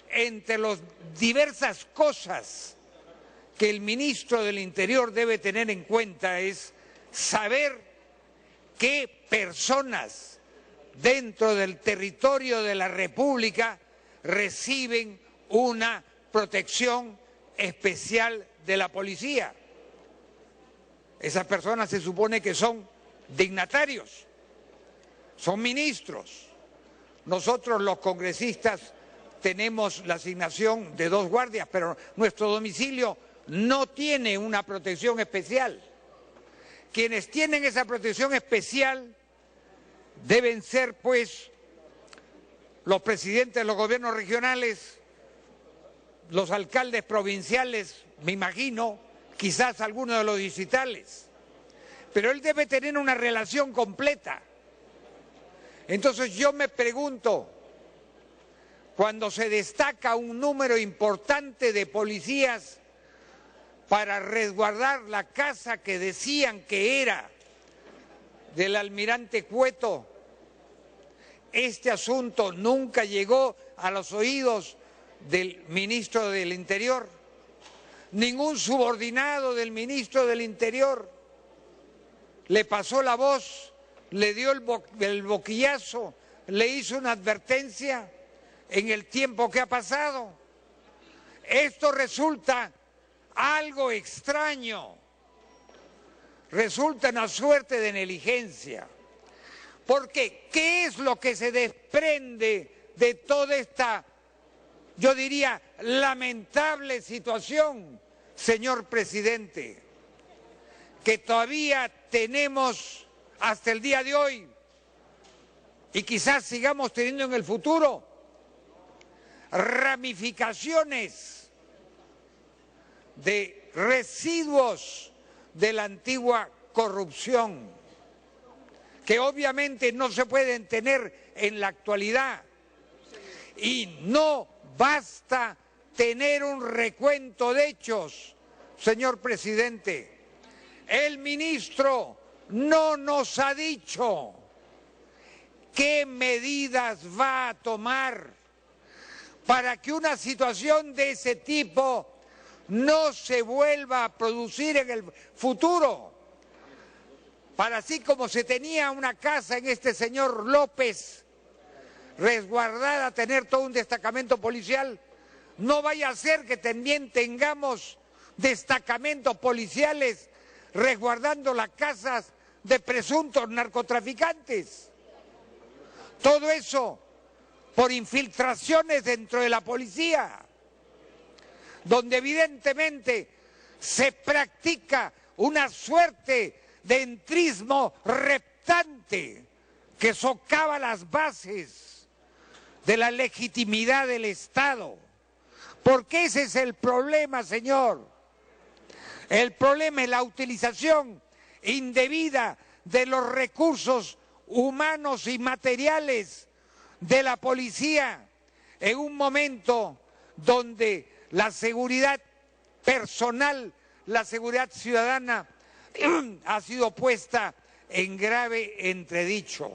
Entre las diversas cosas que el ministro del Interior debe tener en cuenta es saber qué personas dentro del territorio de la República reciben una protección especial de la policía. Esas personas se supone que son dignatarios, son ministros. Nosotros los congresistas tenemos la asignación de 2 guardias, pero nuestro domicilio no tiene una protección especial. Quienes tienen esa protección especial deben ser, pues, los presidentes de los gobiernos regionales, los alcaldes provinciales, me imagino, quizás algunos de los distritales. Pero él debe tener una relación completa. Entonces yo me pregunto, cuando se destaca un número importante de policías para resguardar la casa que decían que era del almirante Cueto, este asunto nunca llegó a los oídos del ministro del Interior, ningún subordinado del ministro del Interior le pasó la voz, le dio el boquillazo, le hizo una advertencia en el tiempo que ha pasado. Esto resulta algo extraño, resulta una suerte de negligencia, porque ¿qué es lo que se desprende de toda esta, yo diría, lamentable situación, señor presidente? Que todavía tenemos hasta el día de hoy, y quizás sigamos teniendo en el futuro, ramificaciones de residuos de la antigua corrupción, que obviamente no se pueden tener en la actualidad. Y no basta tener un recuento de hechos, señor presidente. El ministro no nos ha dicho qué medidas va a tomar para que una situación de ese tipo no se vuelva a producir en el futuro. Para así como se tenía una casa en este señor López resguardada, tener todo un destacamento policial, no vaya a ser que también tengamos destacamentos policiales resguardando las casas de presuntos narcotraficantes. Todo eso por infiltraciones dentro de la policía, donde evidentemente se practica una suerte de entrismo reptante que socava las bases de la legitimidad del Estado. Porque ese es el problema, señor. El problema es la utilización indebida de los recursos humanos y materiales de la policía en un momento donde la seguridad personal, la seguridad ciudadana ha sido puesta en grave entredicho.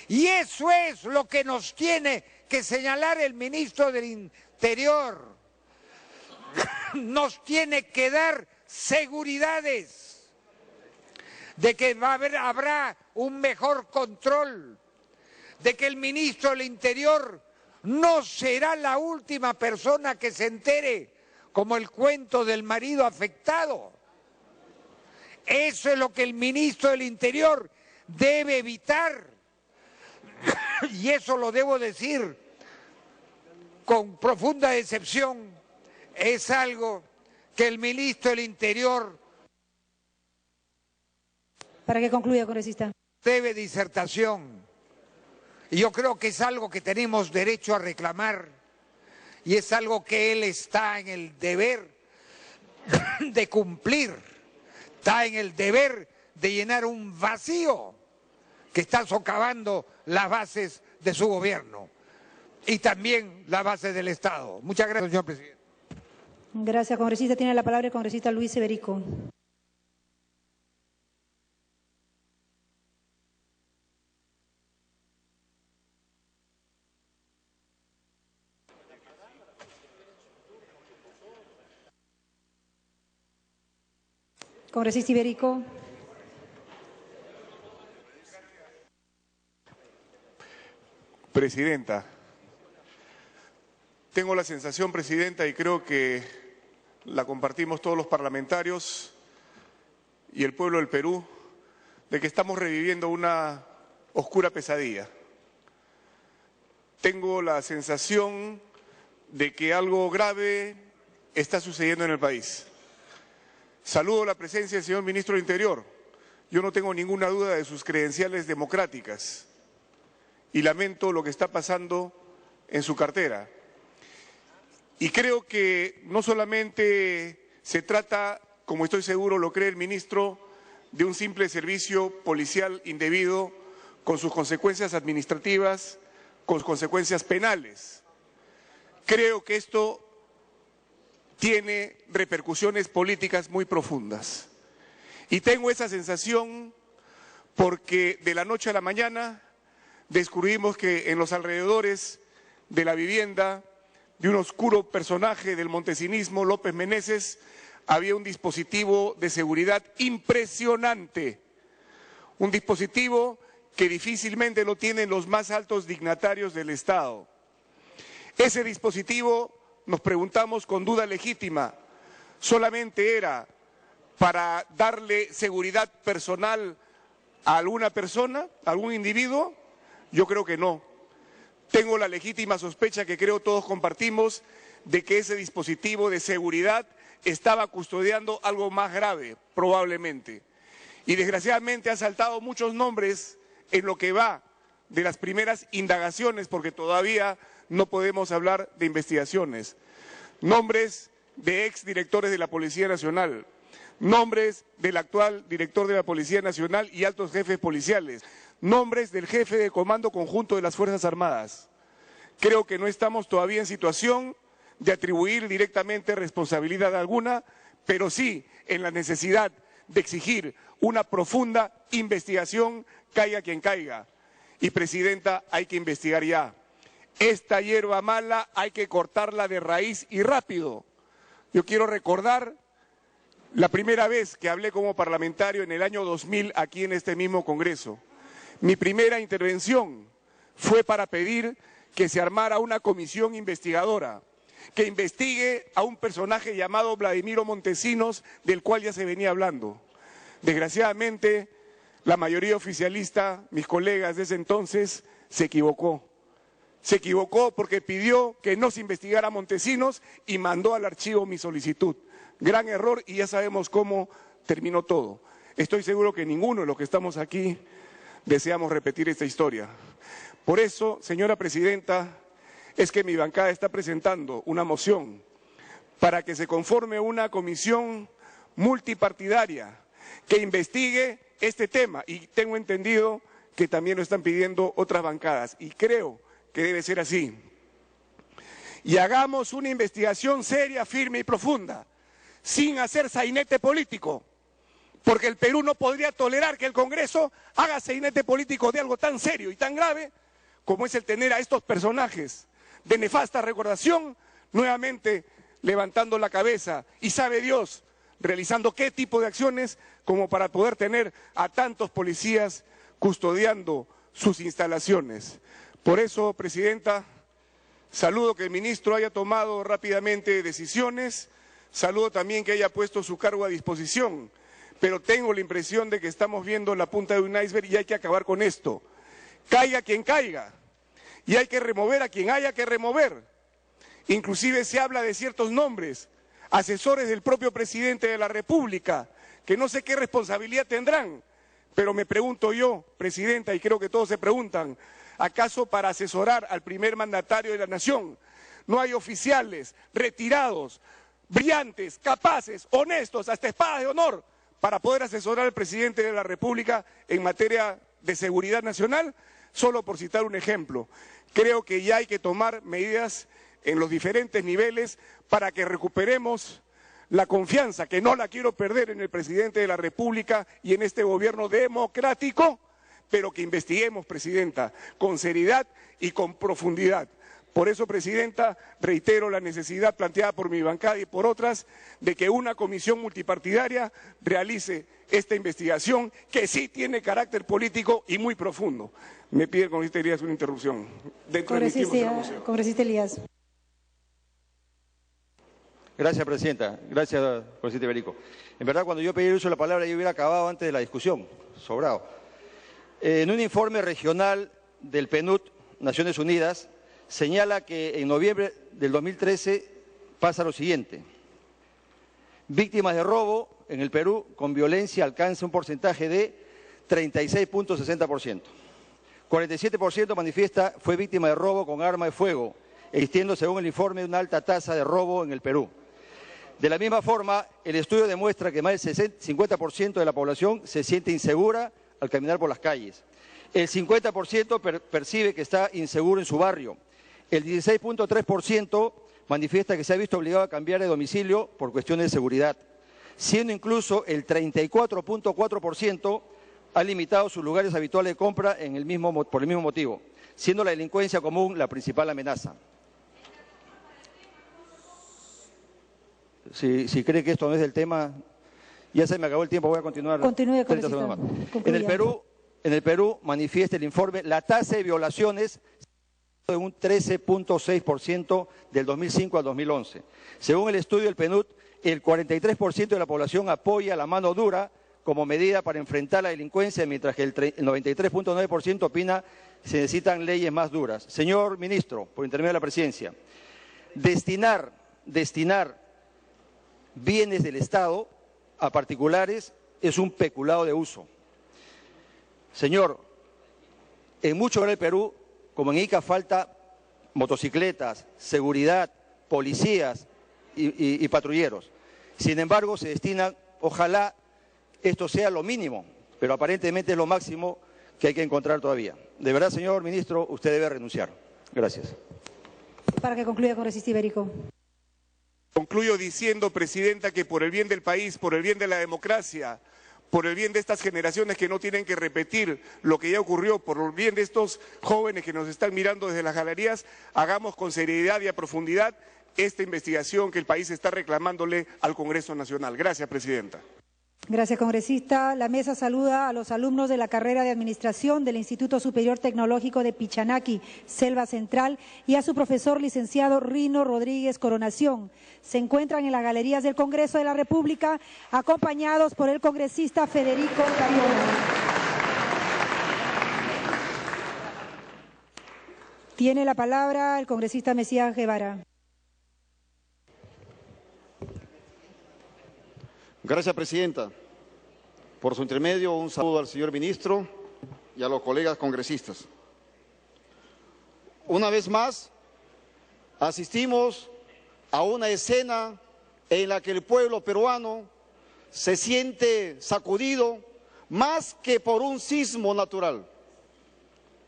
Y eso es lo que nos tiene que señalar el ministro del Interior. Nos tiene que dar seguridades de que habrá un mejor control, de que el ministro del Interior no será la última persona que se entere, como el cuento del marido afectado. Eso es lo que el ministro del Interior debe evitar. Y eso lo debo decir con profunda decepción. Es algo que el ministro del Interior... Para que concluya, congresista. Debe disertación. Y yo creo que es algo que tenemos derecho a reclamar y es algo que él está en el deber de cumplir, está en el deber de llenar un vacío que está socavando las bases de su gobierno y también las bases del Estado. Muchas gracias, señor presidente. Gracias, congresista. Tiene la palabra el congresista Luis Iberico. Congresista Iberico. Presidenta, tengo la sensación, Presidenta, y creo que la compartimos todos los parlamentarios y el pueblo del Perú, de que estamos reviviendo una oscura pesadilla. Tengo la sensación de que algo grave está sucediendo en el país. Saludo la presencia del señor Ministro del Interior. Yo no tengo ninguna duda de sus credenciales democráticas y lamento lo que está pasando en su cartera. Y creo que no solamente se trata, como estoy seguro lo cree el ministro, de un simple servicio policial indebido con sus consecuencias administrativas, con sus consecuencias penales. Creo que esto tiene repercusiones políticas muy profundas. Y tengo esa sensación porque de la noche a la mañana descubrimos que en los alrededores de la vivienda de un oscuro personaje del montesinismo, López Meneses, había un dispositivo de seguridad impresionante, un dispositivo que difícilmente lo tienen los más altos dignatarios del Estado. Ese dispositivo, nos preguntamos con duda legítima, ¿solamente era para darle seguridad personal a alguna persona, a algún individuo? Yo creo que no. Tengo la legítima sospecha que creo todos compartimos de que ese dispositivo de seguridad estaba custodiando algo más grave, probablemente. Y desgraciadamente ha saltado muchos nombres en lo que va de las primeras indagaciones, porque todavía no podemos hablar de investigaciones. Nombres de exdirectores de la Policía Nacional, nombres del actual director de la Policía Nacional y altos jefes policiales, nombres del jefe de Comando Conjunto de las Fuerzas Armadas. Creo que no estamos todavía en situación de atribuir directamente responsabilidad alguna, pero sí en la necesidad de exigir una profunda investigación, caiga quien caiga. Y, Presidenta, hay que investigar ya. Esta hierba mala hay que cortarla de raíz y rápido. Yo quiero recordar la primera vez que hablé como parlamentario en el año 2000 aquí en este mismo Congreso. Mi primera intervención fue para pedir que se armara una comisión investigadora que investigue a un personaje llamado Vladimiro Montesinos, del cual ya se venía hablando. Desgraciadamente, la mayoría oficialista, mis colegas de ese entonces, se equivocó. Se equivocó porque pidió que no se investigara a Montesinos y mandó al archivo mi solicitud. Gran error, y ya sabemos cómo terminó todo. Estoy seguro que ninguno de los que estamos aquí deseamos repetir esta historia. Por eso, señora Presidenta, es que mi bancada está presentando una moción para que se conforme una comisión multipartidaria que investigue este tema, y tengo entendido que también lo están pidiendo otras bancadas, y creo que debe ser así. Y hagamos una investigación seria, firme y profunda, sin hacer sainete político, porque el Perú no podría tolerar que el Congreso haga sainete político de algo tan serio y tan grave como es el tener a estos personajes de nefasta recordación nuevamente levantando la cabeza y sabe Dios realizando qué tipo de acciones como para poder tener a tantos policías custodiando sus instalaciones. Por eso, Presidenta, saludo que el ministro haya tomado rápidamente decisiones, saludo también que haya puesto su cargo a disposición, pero tengo la impresión de que estamos viendo la punta de un iceberg y hay que acabar con esto. Caiga quien caiga, y hay que remover a quien haya que remover. Inclusive se habla de ciertos nombres, asesores del propio presidente de la República, que no sé qué responsabilidad tendrán, pero me pregunto yo, Presidenta, y creo que todos se preguntan, ¿acaso para asesorar al primer mandatario de la nación no hay oficiales retirados, brillantes, capaces, honestos, hasta espadas de honor, para poder asesorar al presidente de la República en materia de seguridad nacional? Solo por citar un ejemplo, creo que ya hay que tomar medidas en los diferentes niveles para que recuperemos la confianza, que no la quiero perder, en el presidente de la República y en este gobierno democrático, pero que investiguemos, Presidenta, con seriedad y con profundidad, Por eso, Presidenta, reitero la necesidad planteada por mi bancada y por otras de que una comisión multipartidaria realice esta investigación que sí tiene carácter político y muy profundo. Me pide el congresista Elías una interrupción. Dentro de mi tiempo se lo concedo. Congresista Elías. Gracias, Presidenta. Gracias, congresista Iberico. En verdad, cuando yo pedí el uso de la palabra, yo hubiera acabado antes de la discusión. Sobrado. En un informe regional del PNUD, Naciones Unidas, señala que en noviembre del 2013 pasa lo siguiente. Víctimas de robo en el Perú con violencia alcanza un porcentaje de 36.60%. 47% manifiesta fue víctima de robo con arma de fuego, existiendo, según el informe, una alta tasa de robo en el Perú. De la misma forma, el estudio demuestra que más del 50% de la población se siente insegura al caminar por las calles. El 50% percibe que está inseguro en su barrio. El 16.3% manifiesta que se ha visto obligado a cambiar de domicilio por cuestiones de seguridad, siendo incluso el 34.4% ha limitado sus lugares habituales de compra por el mismo motivo, siendo la delincuencia común la principal amenaza. Si cree que esto no es el tema, ya se me acabó el tiempo, voy a continuar. Continúe, 30 segundos más. Concluya. En el Perú manifiesta el informe la tasa de violaciones de un 13.6% del 2005 al 2011. Según el estudio del PNUD, el 43% de la población apoya la mano dura como medida para enfrentar la delincuencia, mientras que el 93.9% opina que se necesitan leyes más duras. Señor Ministro, por intermedio de la Presidencia, destinar bienes del Estado a particulares es un peculado de uso. Señor, en muchos lugares del Perú, como en Ica, falta motocicletas, seguridad, policías y patrulleros. Sin embargo, se destinan, ojalá esto sea lo mínimo, pero aparentemente es lo máximo que hay que encontrar todavía. De verdad, señor Ministro, usted debe renunciar. Gracias. Para que concluya, congresista Iberico. Concluyo diciendo, Presidenta, que por el bien del país, por el bien de la democracia, por el bien de estas generaciones que no tienen que repetir lo que ya ocurrió, por el bien de estos jóvenes que nos están mirando desde las galerías, hagamos con seriedad y a profundidad esta investigación que el país está reclamándole al Congreso Nacional. Gracias, Presidenta. Gracias, congresista. La mesa saluda a los alumnos de la carrera de Administración del Instituto Superior Tecnológico de Pichanaki, Selva Central, y a su profesor licenciado Rino Rodríguez Coronación. Se encuentran en las galerías del Congreso de la República, acompañados por el congresista Federico Carrión. Tiene la palabra el congresista Mesías Guevara. Gracias, Presidenta. Por su intermedio, un saludo al señor Ministro y a los colegas congresistas. Una vez más, asistimos a una escena en la que el pueblo peruano se siente sacudido más que por un sismo natural,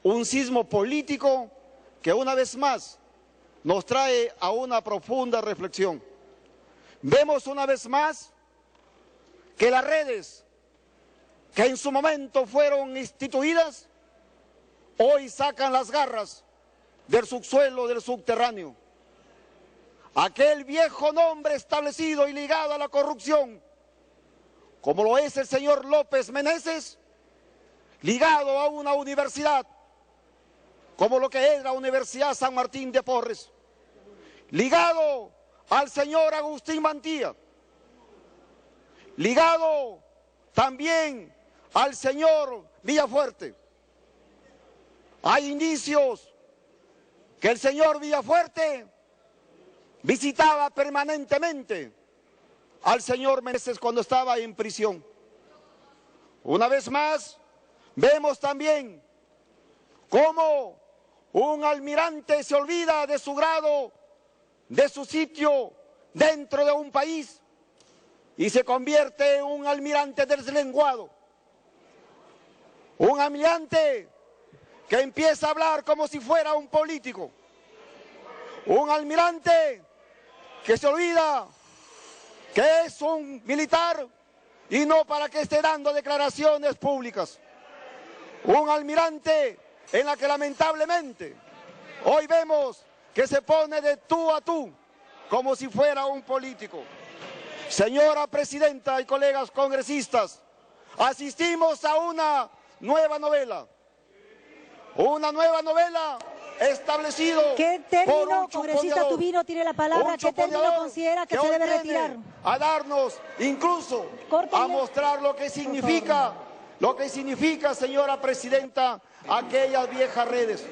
un sismo político que una vez más nos trae a una profunda reflexión. Vemos una vez más que las redes que en su momento fueron instituidas, hoy sacan las garras del subsuelo, del subterráneo. Aquel viejo nombre establecido y ligado a la corrupción, como lo es el señor López Meneses, ligado a una universidad, como lo que es la Universidad San Martín de Porres, ligado al señor Agustín Mantilla, ligado también al señor Villafuerte. Hay indicios que el señor Villafuerte visitaba permanentemente al señor Meneses cuando estaba en prisión. Una vez más, vemos también cómo un almirante se olvida de su grado, de su sitio dentro de un país, y se convierte en un almirante deslenguado, un almirante que empieza a hablar como si fuera un político, un almirante que se olvida que es un militar y no para que esté dando declaraciones públicas, un almirante en la que lamentablemente hoy vemos que se pone de tú a tú, como si fuera un político. Señora Presidenta y colegas congresistas, asistimos a una nueva novela establecido ¿Qué por término, un congresista chuponeador, Tubino, tiene la palabra? un ¿Qué término chuponeador considera que se hoy debe viene retirar? a darnos incluso Córtenle. a mostrar lo que significa, señora Presidenta, aquellas viejas redes.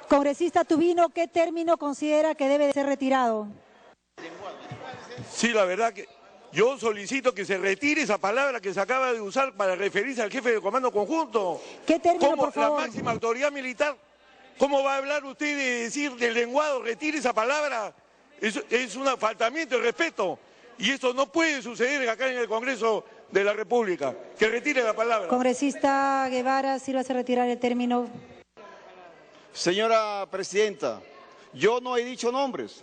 Congresista Tubino, ¿qué término considera que debe de ser retirado? Sí, la verdad que yo solicito que se retire esa palabra que se acaba de usar para referirse al jefe de comando conjunto. ¿Qué término, ¿Cómo por favor? la máxima autoridad militar? ¿Cómo va a hablar usted de decir del lenguado? Retire esa palabra. Es un faltamiento de respeto. Y eso no puede suceder acá en el Congreso de la República. Que retire la palabra. Congresista Guevara, sírvase a retirar el término. Señora Presidenta, yo no he dicho nombres,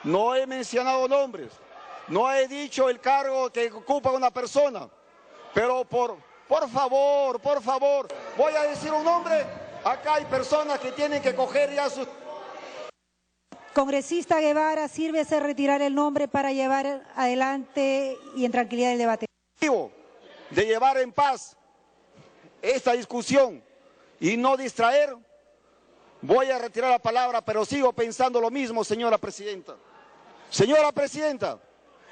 no he mencionado nombres, no he dicho el cargo que ocupa una persona, pero por favor, voy a decir un nombre, acá hay personas que tienen que coger ya sus... Congresista Guevara, sírvese a retirar el nombre para llevar adelante y en tranquilidad el debate. De llevar en paz esta discusión y no distraer. Voy a retirar la palabra, pero sigo pensando lo mismo, señora Presidenta. Señora Presidenta,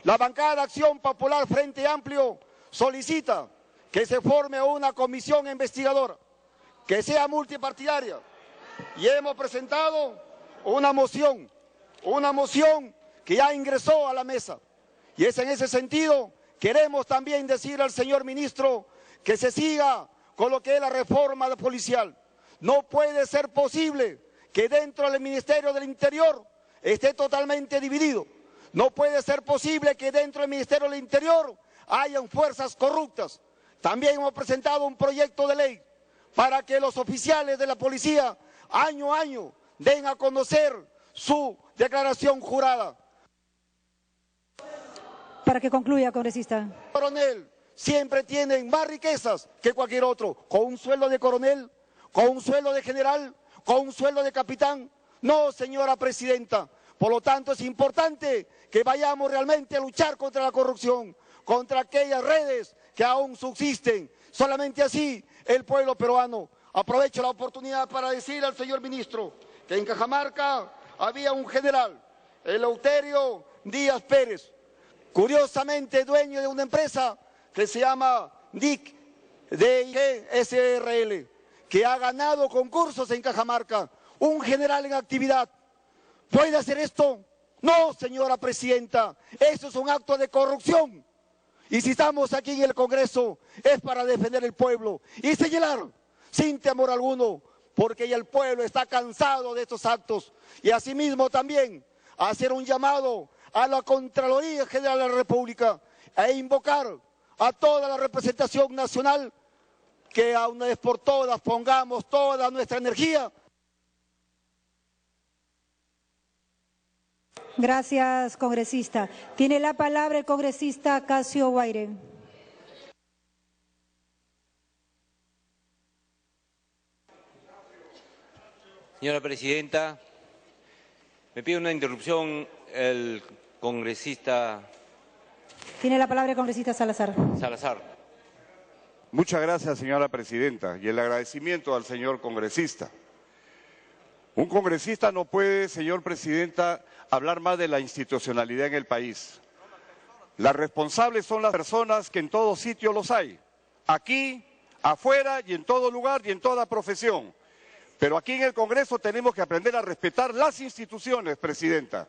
la bancada de Acción Popular Frente Amplio solicita que se forme una comisión investigadora, que sea multipartidaria. Y hemos presentado una moción que ya ingresó a la mesa. Y es en ese sentido, queremos también decir al señor ministro que se siga con lo que es la reforma policial. No puede ser posible que dentro del Ministerio del Interior esté totalmente dividido. No puede ser posible que dentro del Ministerio del Interior hayan fuerzas corruptas. También hemos presentado un proyecto de ley para que los oficiales de la policía año a año den a conocer su declaración jurada. Para que concluya, congresista. Coronel, siempre tienen más riquezas que cualquier otro, con un sueldo de coronel, con un sueldo de general, con un sueldo de capitán. No, señora Presidenta. Por lo tanto, es importante que vayamos realmente a luchar contra la corrupción, contra aquellas redes que aún subsisten. Solamente así el pueblo peruano. Aprovecho la oportunidad para decir al señor ministro que en Cajamarca había un general, Eleuterio Díaz Pérez, curiosamente dueño de una empresa que se llama DIC, SRL, que ha ganado concursos en Cajamarca, un general en actividad. ¿Puede hacer esto? No, señora Presidenta, eso es un acto de corrupción. Y si estamos aquí en el Congreso es para defender el pueblo y señalar sin temor alguno, porque ya el pueblo está cansado de estos actos. Y asimismo también hacer un llamado a la Contraloría General de la República e invocar a toda la representación nacional que a una vez por todas pongamos toda nuestra energía. Gracias, congresista. Tiene la palabra el congresista Casio Guaire. Señora Presidenta, me pide una interrupción el congresista Tiene la palabra el congresista Salazar. Salazar. Muchas gracias, señora Presidenta, y el agradecimiento al señor congresista. Un congresista no puede, señor Presidenta, hablar más de la institucionalidad en el país. Las responsables son las personas que en todo sitio los hay, aquí, afuera y en todo lugar y en toda profesión. Pero aquí en el Congreso tenemos que aprender a respetar las instituciones, Presidenta.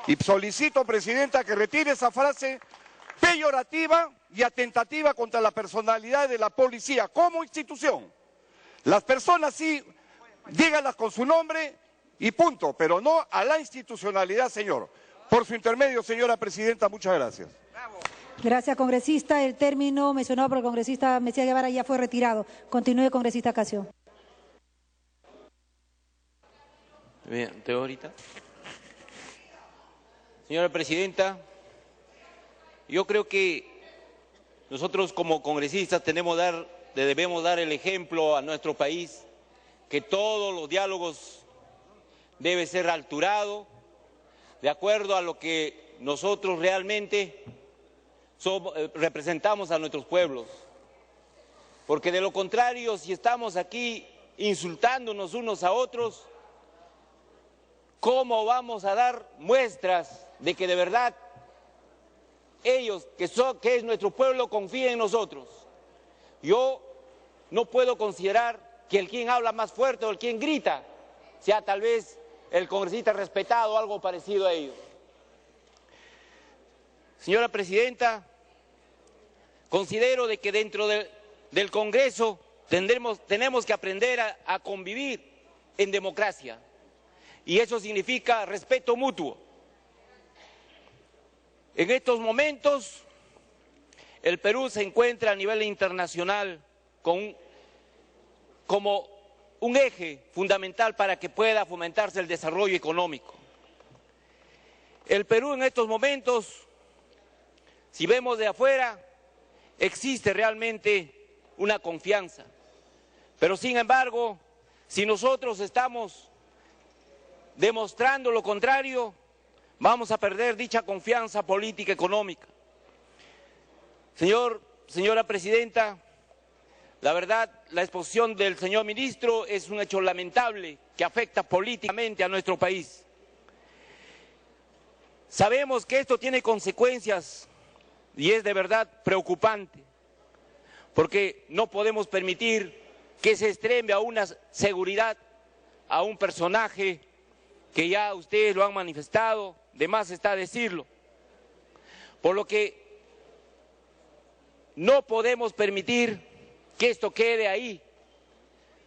Y solicito, Presidenta, que retire esa frase peyorativa y atentativa contra la personalidad de la policía como institución. Las personas sí, díganlas con su nombre y punto, pero no a la institucionalidad, señor. Por su intermedio, señora Presidenta, muchas gracias. Gracias, congresista. El término mencionado por el congresista Mesías Guevara ya fue retirado. Continúe, congresista Casio. Bien, ¿te ahorita? Señora Presidenta, yo creo que nosotros como congresistas debemos dar el ejemplo a nuestro país que todos los diálogos debe ser alturado de acuerdo a lo que nosotros realmente representamos a nuestros pueblos. Porque de lo contrario, si estamos aquí insultándonos unos a otros, ¿cómo vamos a dar muestras de que de verdad ellos, que es nuestro pueblo, confíen en nosotros? Yo no puedo considerar que el quien habla más fuerte o el quien grita sea tal vez el congresista respetado o algo parecido a ello. Señora Presidenta, considero de que dentro del Congreso tenemos que aprender a convivir en democracia, y eso significa respeto mutuo. En estos momentos, el Perú se encuentra a nivel internacional como un eje fundamental para que pueda fomentarse el desarrollo económico. El Perú en estos momentos, si vemos de afuera, existe realmente una confianza, pero sin embargo, si nosotros estamos demostrando lo contrario, vamos a perder dicha confianza política económica. Señora Presidenta, la verdad, la exposición del señor ministro es un hecho lamentable que afecta políticamente a nuestro país. Sabemos que esto tiene consecuencias y es de verdad preocupante, porque no podemos permitir que se extreme a una seguridad a un personaje que ya ustedes lo han manifestado, de más está decirlo. Por lo que no podemos permitir que esto quede ahí.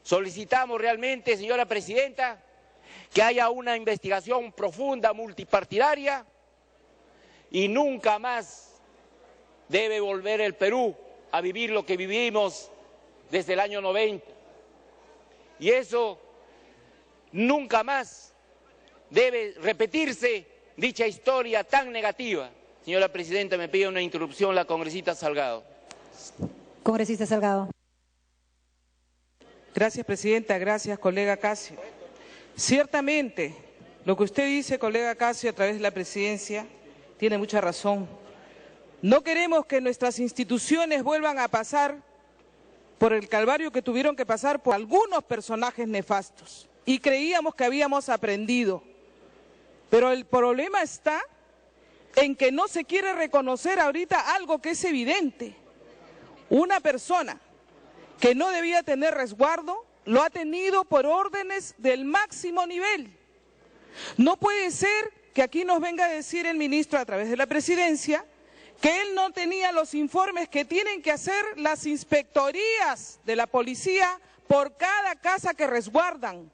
Solicitamos realmente, señora Presidenta, que haya una investigación profunda, multipartidaria, y nunca más debe volver el Perú a vivir lo que vivimos desde el año 90. Y eso nunca más debe repetirse, dicha historia tan negativa. Señora Presidenta, me pide una interrupción la congresista Salgado. Congresista Salgado. Gracias, Presidenta. Gracias, colega Casio. Ciertamente, lo que usted dice, colega Casio, a través de la Presidencia, tiene mucha razón. No queremos que nuestras instituciones vuelvan a pasar por el calvario que tuvieron que pasar por algunos personajes nefastos. Y creíamos que habíamos aprendido. Pero el problema está en que no se quiere reconocer ahorita algo que es evidente. Una persona que no debía tener resguardo lo ha tenido por órdenes del máximo nivel. No puede ser que aquí nos venga a decir el ministro a través de la Presidencia que él no tenía los informes que tienen que hacer las inspectorías de la policía por cada casa que resguardan.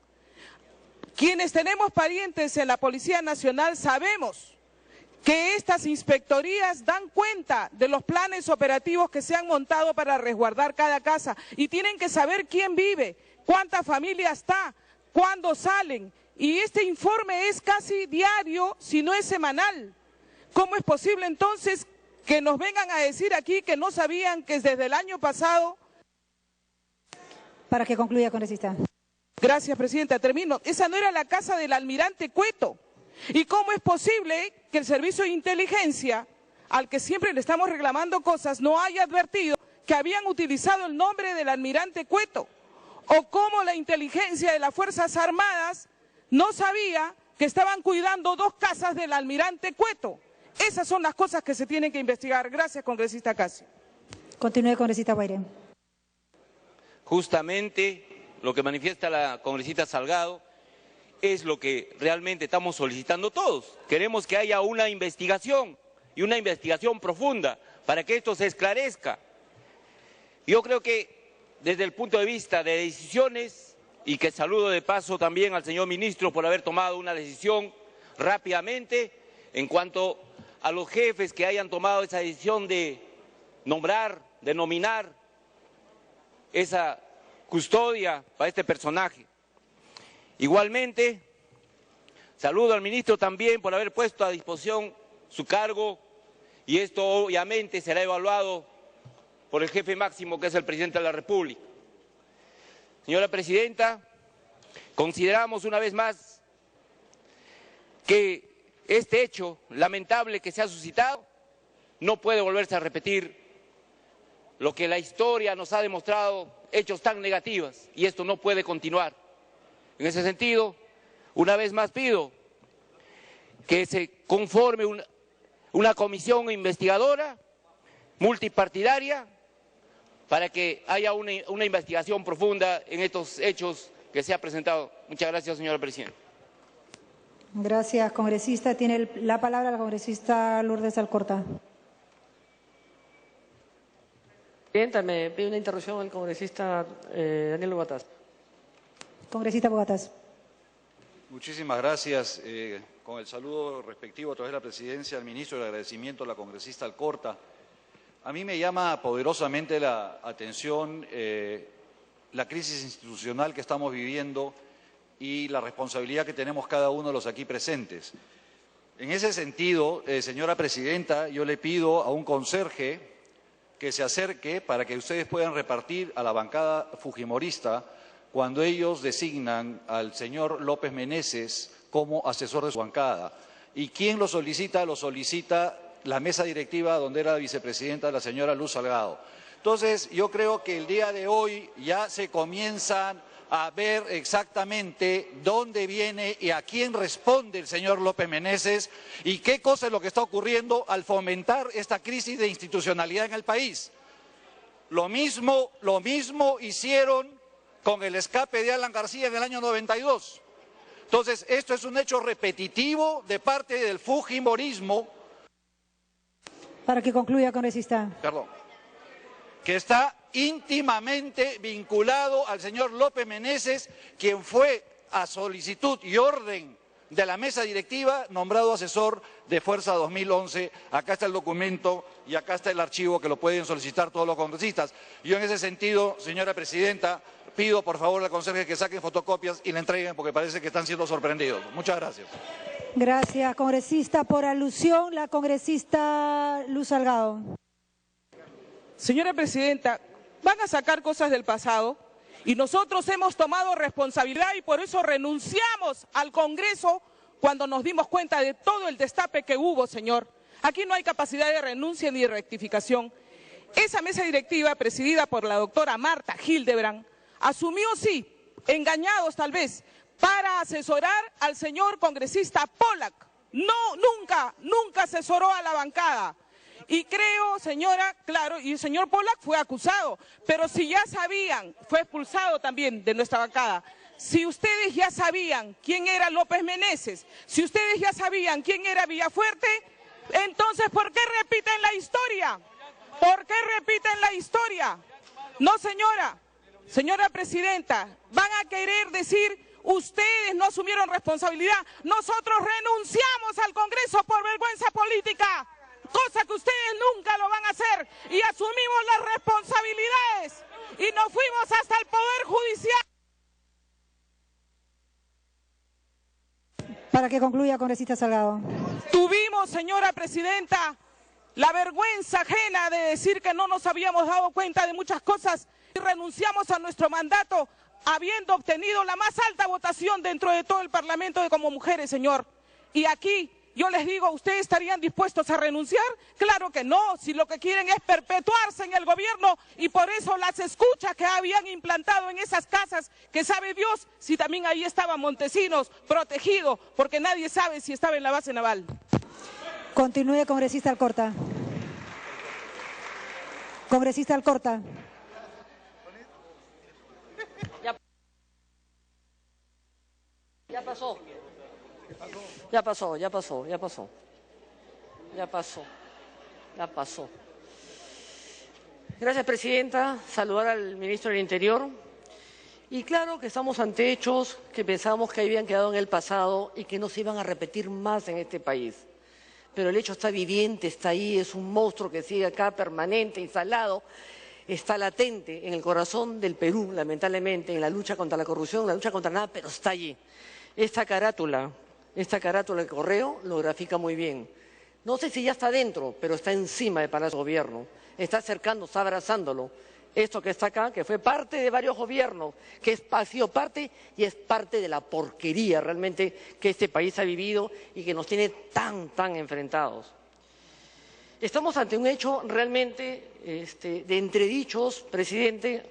Quienes tenemos parientes en la Policía Nacional sabemos que estas inspectorías dan cuenta de los planes operativos que se han montado para resguardar cada casa y tienen que saber quién vive, cuánta familia está, cuándo salen. Y este informe es casi diario, si no es semanal. ¿Cómo es posible entonces que nos vengan a decir aquí que no sabían que desde el año pasado? Para que concluya, congresista. Gracias, Presidenta. Termino. Esa no era la casa del almirante Cueto. ¿Y cómo es posible que el Servicio de Inteligencia, al que siempre le estamos reclamando cosas, no haya advertido que habían utilizado el nombre del almirante Cueto? ¿O cómo la inteligencia de las Fuerzas Armadas no sabía que estaban cuidando 2 casas del almirante Cueto? Esas son las cosas que se tienen que investigar. Gracias, congresista Casio. Continúe, congresista Guairé. Justamente lo que manifiesta la congresista Salgado es lo que realmente estamos solicitando todos. Queremos que haya una investigación y una investigación profunda para que esto se esclarezca. Yo creo que desde el punto de vista de decisiones, y que saludo de paso también al señor ministro por haber tomado una decisión rápidamente en cuanto a los jefes que hayan tomado esa decisión de nombrar, de nominar esa custodia para este personaje. Igualmente, saludo al ministro también por haber puesto a disposición su cargo, y esto obviamente será evaluado por el jefe máximo, que es el presidente de la República. Señora Presidenta, consideramos una vez más que este hecho lamentable que se ha suscitado no puede volverse a repetir, lo que la historia nos ha demostrado, hechos tan negativos, y esto no puede continuar. En ese sentido, una vez más pido que se conforme una comisión investigadora multipartidaria para que haya una investigación profunda en estos hechos que se ha presentado. Muchas gracias, señora presidenta. Gracias, congresista. Tiene la palabra la congresista Lourdes Alcorta. Presidenta, me pide una interrupción al congresista Daniel Bogatás. Congresista Bogatás. Muchísimas gracias. Con el saludo respectivo a través de la presidencia al ministro y el agradecimiento a la congresista Alcorta. A mí me llama poderosamente la atención la crisis institucional que estamos viviendo y la responsabilidad que tenemos cada uno de los aquí presentes. En ese sentido, señora presidenta, yo le pido a un conserje que se acerque para que ustedes puedan repartir a la bancada fujimorista cuando ellos designan al señor López Meneses como asesor de su bancada. ¿Y quién lo solicita? Lo solicita la mesa directiva donde era vicepresidenta la señora Luz Salgado. Entonces, yo creo que el día de hoy ya se comienzan a ver exactamente dónde viene y a quién responde el señor López Meneses y qué cosa es lo que está ocurriendo al fomentar esta crisis de institucionalidad en el país. Lo mismo hicieron con el escape de Alan García en el año 92. Entonces, esto es un hecho repetitivo de parte del fujimorismo. Para que concluya, congresista. Perdón. Que está íntimamente vinculado al señor López Meneses, quien fue a solicitud y orden de la mesa directiva nombrado asesor de Fuerza 2011. Acá está el documento y acá está el archivo que lo pueden solicitar todos los congresistas. Yo en ese sentido, señora presidenta, pido por favor al conserje que saquen fotocopias y la entreguen porque parece que están siendo sorprendidos. Muchas gracias. Gracias, congresista. Por alusión, la congresista Luz Salgado. Señora presidenta, van a sacar cosas del pasado y nosotros hemos tomado responsabilidad y por eso renunciamos al Congreso cuando nos dimos cuenta de todo el destape que hubo, señor. Aquí no hay capacidad de renuncia ni de rectificación. Esa mesa directiva, presidida por la doctora Marta Hildebrand, asumió, sí, engañados tal vez, para asesorar al señor congresista Pollack. No, nunca asesoró a la bancada. Y creo, señora, claro, y el señor Pollack fue acusado, pero si ya sabían, fue expulsado también de nuestra bancada. Si ustedes ya sabían quién era López Meneses, si ustedes ya sabían quién era Villafuerte, entonces ¿por qué repiten la historia? ¿Por qué repiten la historia? No, señora. Señora presidenta, van a querer decir, ustedes no asumieron responsabilidad, nosotros renunciamos al Congreso por vergüenza política, cosa que ustedes nunca lo van a hacer, y asumimos las responsabilidades y nos fuimos hasta el Poder Judicial. Para que concluya, congresista Salgado. Tuvimos, señora presidenta, la vergüenza ajena de decir que no nos habíamos dado cuenta de muchas cosas y renunciamos a nuestro mandato habiendo obtenido la más alta votación dentro de todo el Parlamento como mujeres, señor. Y aquí yo les digo, ¿ustedes estarían dispuestos a renunciar? Claro que no, si lo que quieren es perpetuarse en el gobierno y por eso las escuchas que habían implantado en esas casas, que sabe Dios si también ahí estaba Montesinos protegido, porque nadie sabe si estaba en la base naval. Continúe, congresista Alcorta. Congresista Alcorta. Ya pasó. Gracias, presidenta. Saludar al ministro del Interior. Y claro que estamos ante hechos que pensamos que habían quedado en el pasado y que no se iban a repetir más en este país. Pero el hecho está viviente, está ahí, es un monstruo que sigue acá permanente, instalado, está latente en el corazón del Perú, lamentablemente, en la lucha contra la corrupción, la lucha contra nada, pero está allí. Esta carátula del correo lo grafica muy bien. No sé si ya está dentro, pero está encima del Palacio de Gobierno. Está acercando, está abrazándolo. esto que está acá, que fue parte de varios gobiernos, que ha sido parte y es parte de la porquería realmente que este país ha vivido y que nos tiene tan enfrentados. Estamos ante un hecho realmente de entredichos, presidente,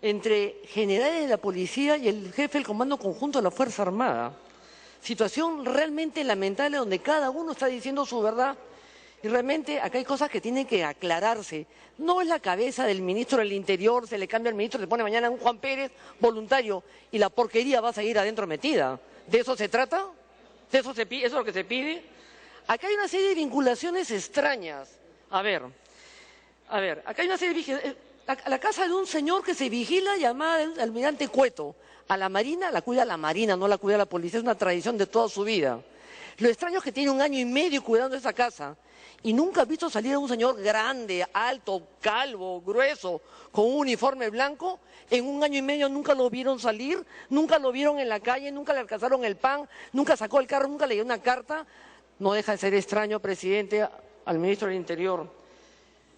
entre generales de la policía y el jefe del Comando Conjunto de la Fuerza Armada. Situación realmente lamentable donde cada uno está diciendo su verdad y realmente acá hay cosas que tienen que aclararse. No es la cabeza del ministro del Interior, se le cambia al ministro, se pone mañana un Juan Pérez voluntario y la porquería va a seguir adentro metida. ¿De eso se trata? ¿Eso es lo que se pide? Acá hay una serie de vinculaciones extrañas. A ver, acá hay una serie de la casa de un señor que se vigila llamada el almirante Cueto. A la Marina la cuida la Marina, no la cuida la policía, es una tradición de toda su vida. Lo extraño es que tiene 1 año y medio cuidando esa casa y nunca ha visto salir a un señor grande, alto, calvo, grueso, con un uniforme blanco. En 1 año y medio nunca lo vieron salir, nunca lo vieron en la calle, nunca le alcanzaron el pan, nunca sacó el carro, nunca le dio una carta. No deja de ser extraño, presidente, al ministro del Interior.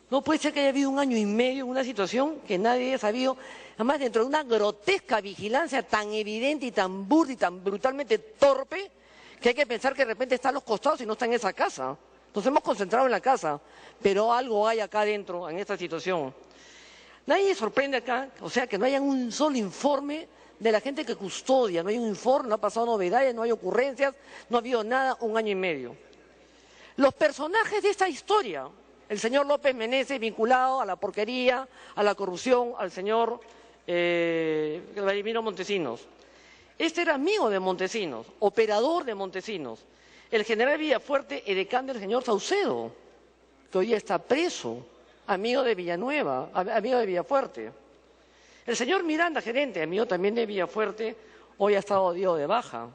No puede ser que haya habido 1 año y medio en una situación que nadie haya sabido, además dentro de una grotesca vigilancia tan evidente y tan burda y tan brutalmente torpe, que hay que pensar que de repente está a los costados y no está en esa casa. Nos hemos concentrado en la casa, pero algo hay acá adentro, en esta situación. Nadie sorprende acá, o sea, que no haya un solo informe de la gente que custodia, no hay un informe, no ha pasado novedades, no hay ocurrencias, no ha habido nada 1 año y medio. Los personajes de esta historia, el señor López Meneses vinculado a la porquería, a la corrupción, al señor Vladimiro Montesinos. Este era amigo de Montesinos, operador de Montesinos. El general Villafuerte, edecán del señor Saucedo, que hoy está preso, amigo de Villanueva, amigo de Villafuerte. El señor Miranda, gerente, amigo también de Villafuerte, hoy ha estado dio de baja.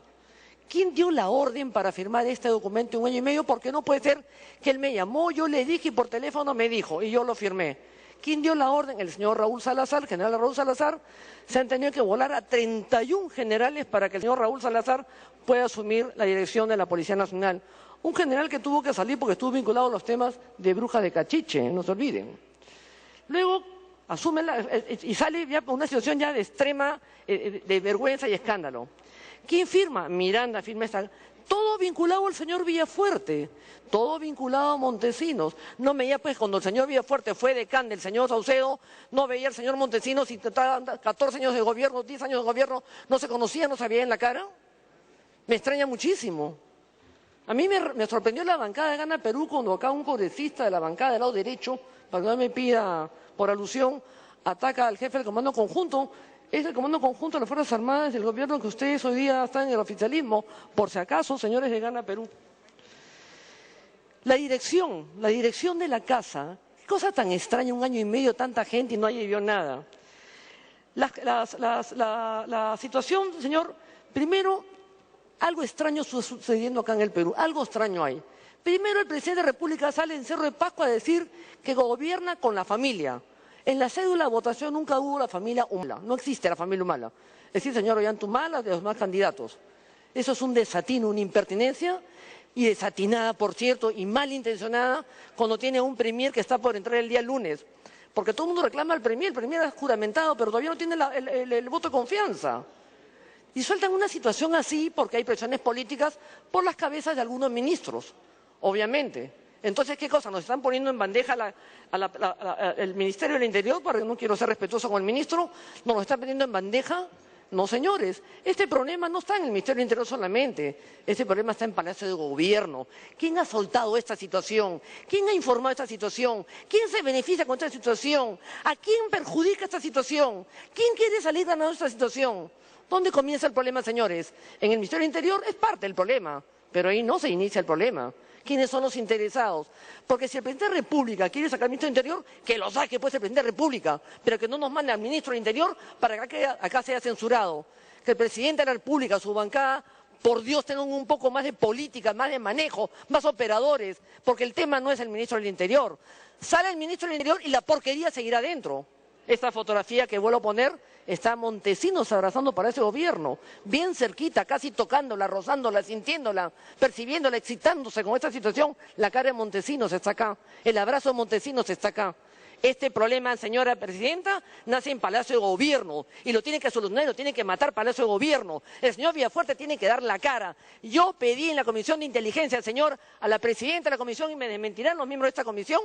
¿Quién dio la orden para firmar este documento 1 año y medio? Porque no puede ser que él me llamó, yo le dije y por teléfono me dijo y yo lo firmé. ¿Quién dio la orden? El señor Raúl Salazar, general Raúl Salazar. Se han tenido que volar a 31 generales para que el señor Raúl Salazar pueda asumir la dirección de la Policía Nacional. Un general que tuvo que salir porque estuvo vinculado a los temas de brujas de Cachiche, no se olviden. Luego asume y sale ya por una situación ya de extrema de vergüenza y escándalo. ¿Quién firma? Miranda firma esta. Todo vinculado al señor Villafuerte, todo vinculado a Montesinos. No veía, pues, cuando el señor Villafuerte fue decán del señor Saucedo, no veía al señor Montesinos y 14 años de gobierno, 10 años de gobierno, no se conocía, no se veía en la cara. Me extraña muchísimo. A mí me sorprendió la bancada de Gana Perú cuando acá un congresista de la bancada del lado derecho, para que no me pida por alusión, ataca al jefe del Comando Conjunto. Es el Comando Conjunto de las Fuerzas Armadas del gobierno que ustedes hoy día están en el oficialismo, por si acaso, señores de Gana Perú. La dirección de la casa, qué cosa tan extraña, 1 año y medio, tanta gente y no vio nada. La situación, señor, primero, algo extraño sucediendo acá en el Perú, algo extraño hay. Primero, el presidente de la República sale en Cerro de Pascua a decir que gobierna con la familia. En la cédula de votación nunca hubo la familia humana, no existe la familia humana. Es decir, señor Ollantumala, de los demás candidatos. Eso es un desatino, una impertinencia, y desatinada, por cierto, y malintencionada, cuando tiene un premier que está por entrar el día lunes. Porque todo el mundo reclama al premier, el premier es juramentado, pero todavía no tiene el voto de confianza. Y sueltan una situación así porque hay presiones políticas por las cabezas de algunos ministros, obviamente. Entonces, ¿qué cosa? Nos están poniendo en bandeja el Ministerio del Interior, porque no quiero ser respetuoso con el ministro, nos lo están poniendo en bandeja. No, señores, este problema no está en el Ministerio del Interior solamente, este problema está en Palacio de Gobierno. ¿Quién ha soltado esta situación? ¿Quién ha informado esta situación? ¿Quién se beneficia con esta situación? ¿A quién perjudica esta situación? ¿Quién quiere salir ganando esta situación? ¿Dónde comienza el problema, señores? En el Ministerio del Interior es parte del problema, pero ahí no se inicia el problema. ¿Quiénes son los interesados? Porque si el presidente de la República quiere sacar al ministro del Interior, que lo saque pues el presidente de la República, pero que no nos mande al ministro del Interior para que acá sea censurado. Que el presidente de la República, su bancada, por Dios, tengan un poco más de política, más de manejo, más operadores, porque el tema no es el ministro del Interior. Sale el ministro del Interior y la porquería seguirá dentro. Esta fotografía que vuelvo a poner está Montesinos abrazando para ese gobierno, bien cerquita, casi tocándola, rozándola, sintiéndola, percibiéndola, excitándose con esta situación. La cara de Montesinos está acá, el abrazo de Montesinos está acá. Este problema, señora presidenta, nace en Palacio de Gobierno y lo tiene que solucionar y lo tiene que matar Palacio de Gobierno. El señor Villafuerte tiene que dar la cara. Yo pedí en la Comisión de Inteligencia a la presidenta de la Comisión, y me desmentirán los miembros de esta comisión,